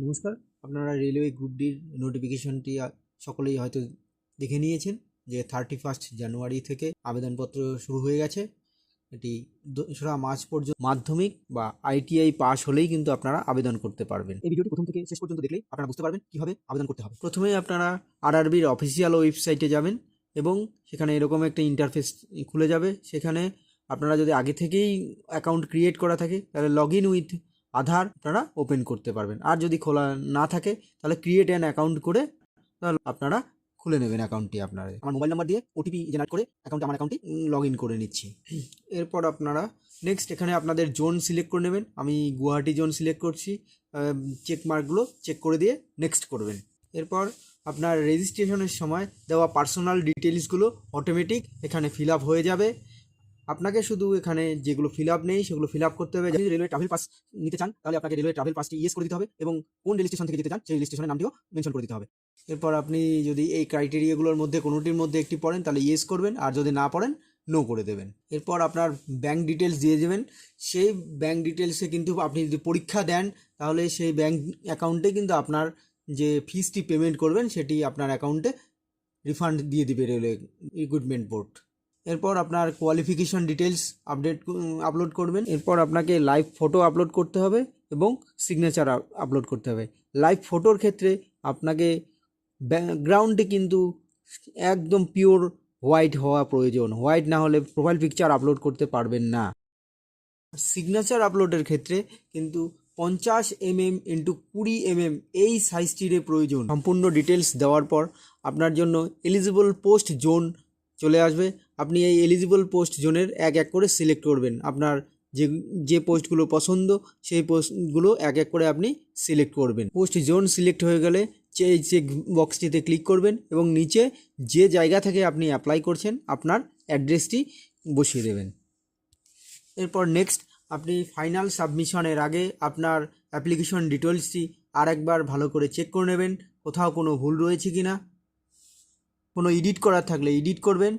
নমস্কার। আপনারা railway group ডির নোটিফিকেশনটি সকলেই হয়তো দেখে নিয়েছেন যে 31 জানুয়ারি থেকে আবেদনপত্র শুরু হয়ে গেছে। এটি 2রা মার্চ পর্যন্ত মাধ্যমিক বা ITI পাস হলেই কিন্তু আপনারা আবেদন করতে পারবেন। এই ভিডিওটি প্রথম থেকে শেষ পর্যন্ত দেখলেই আপনারা বুঝতে পারবেন কিভাবে আবেদন করতে হবে। প্রথমেই আপনারা RRBর অফিসিয়াল ওয়েবসাইটে যাবেন এবং সেখানে এরকম একটা ইন্টারফেস খুলে যাবে। সেখানে আপনারা যদি আগে থেকেই অ্যাকাউন্ট ক্রিয়েট করা থাকে তাহলে লগ ইন উইথ আধার আপনারা ওপেন করতে পারবেন। আর যদি খোলা না থাকে তাহলে ক্রিয়েট অ্যান অ্যাকাউন্ট করে তাহলে আপনারা খুলে নেবেন অ্যাকাউন্টটি। আপনারা আমার মোবাইল নাম্বার দিয়ে ওটিপি জেনারেট করে আমার অ্যাকাউন্টটি লগ ইন করে নিচ্ছি। এরপর আপনারা নেক্সট এখানে আপনাদের জোন সিলেক্ট করে নেবেন। আমি গুয়াহাটি জোন সিলেক্ট করছি। চেক মার্কগুলো চেক করে দিয়ে নেক্সট করবেন। এরপর আপনার রেজিস্ট্রেশনের সময় দেওয়া পার্সোনাল ডিটেলসগুলো অটোমেটিক এখানে ফিল আপ হয়ে যাবে। আপনাকে শুধু এখানে যেগুলো ফিল আপ নেই সেগুলো ফিল আপ করতে হবে। যদি রেলওয়ে ট্রাভেল পাস নিতে চান তাহলে আপনাকে রেলওয়ে ট্রাভেল পাসটি ইয়েস করে দিতে হবে এবং কোন রেল স্টেশন থেকে যেতে চান সেই রেল স্টেশনের নামটিও মেনশন করে দিতে হবে। এরপর আপনি যদি এই ক্রাইটেরিয়াগুলোর মধ্যে কোনোটির মধ্যে একটি পড়েন তাহলে ইয়েস করবেন, আর যদি না পড়েন নো করে দেবেন। এরপর আপনার ব্যাঙ্ক ডিটেলস দিয়ে দেবেন। সেই ব্যাঙ্ক ডিটেলসে কিন্তু আপনি যদি পরীক্ষা দেন তাহলে সেই ব্যাঙ্ক অ্যাকাউন্টে কিন্তু আপনার যে ফিসটি পেমেন্ট করবেন সেটি আপনার অ্যাকাউন্টে রিফান্ড দিয়ে দিবে রেলওয়ে রিক্রুটমেন্ট বোর্ড। এরপর আপনার কোয়ালিফিকেশন ডিটেলস আপলোড করবেন। এরপর আপনাকে লাইভ ফটো আপলোড করতে হবে এবং সিগনেচার আপলোড করতে হবে। লাইভ ফটোর ক্ষেত্রে আপনাকে ব্যাকগ্রাউন্ডে কিন্তু একদম পিওর হোয়াইট হওয়া প্রয়োজন। হোয়াইট না হলে প্রোফাইল পিকচার আপলোড করতে পারবেন না। সিগনেচার আপলোডের ক্ষেত্রে কিন্তু 50 mm × 20 mm এই সাইজটির প্রয়োজন। সম্পূর্ণ ডিটেলস দেওয়ার পর আপনার জন্য এলিজিবল পোস্ট জোন চলে আসবে। আপনি এই এলিজিবল পোস্ট জোনের এক এক করে সিলেক্ট করবেন। আপনার যে পোস্টগুলো পছন্দ সেই পোস্টগুলো এক এক করে আপনি সিলেক্ট করবেন। পোস্ট জোন সিলেক্ট হয়ে গেলে চেক বক্সটিতে ক্লিক করবেন এবং নিচে যে জায়গা থেকে আপনি অ্যাপ্লাই করছেন আপনার অ্যাড্রেসটি বসিয়ে দেবেন। এরপর নেক্সট আপনি ফাইনাল সাবমিশনের আগে আপনার অ্যাপ্লিকেশন ডিটেলসটি আরেকবার ভালো করে চেক করে নেবেন, কোথাও কোনো ভুল রয়েছে কি না। কোনো এডিট করার থাকলে এডিট করবেন,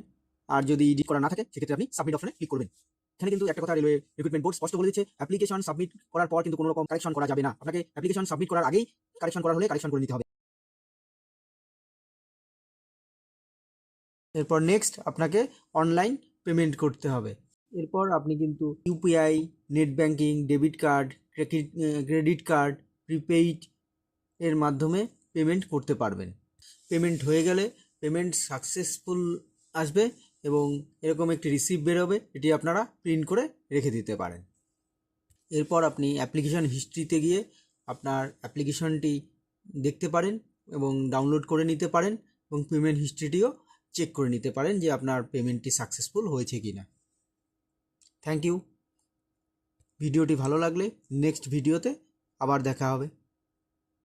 আর যদি এডিট করা না থাকে সেক্ষেত্রে আপনি সাবমিট অপশনে ক্লিক করবেন। এখানে কিন্তু একটা কথা রেলওয়ে রিক্রুটমেন্ট বোর্ড স্পষ্ট বলে দিচ্ছে, অ্যাপ্লিকেশন সাবমিট করার পর কিন্তু কোনো রকম কারেকশন করা যাবে না। আপনাকে অ্যাপ্লিকেশন সাবমিট করার আগেই কারেকশন করা হলে কারেকশন করে নিতে হবে। এরপর নেক্সট আপনাকে অনলাইন পেমেন্ট করতে হবে। এরপর আপনি কিন্তু UPI, net banking, debit card, credit card, prepaid এর মাধ্যমে পেমেন্ট করতে পারবেন। পেমেন্ট হয়ে গেলে পেমেন্ট সাকসেসফুল আসবে এবং এরকম একটি রিসিপ্ট বেরোবে। এটি আপনারা প্রিন্ট করে রেখে দিতে পারেন। এরপর আপনি অ্যাপ্লিকেশন হিস্ট্রিতে গিয়ে আপনার অ্যাপ্লিকেশনটি দেখতে পারেন এবং ডাউনলোড করে নিতে পারেন এবং পেমেন্ট হিস্ট্রিটিও চেক করে নিতে পারেন যে আপনার পেমেন্টটি সাকসেসফুল হয়েছে কি না। Thank you. ভিডিওটি ভালো লাগলে নেক্সট ভিডিওতে আবার দেখা হবে।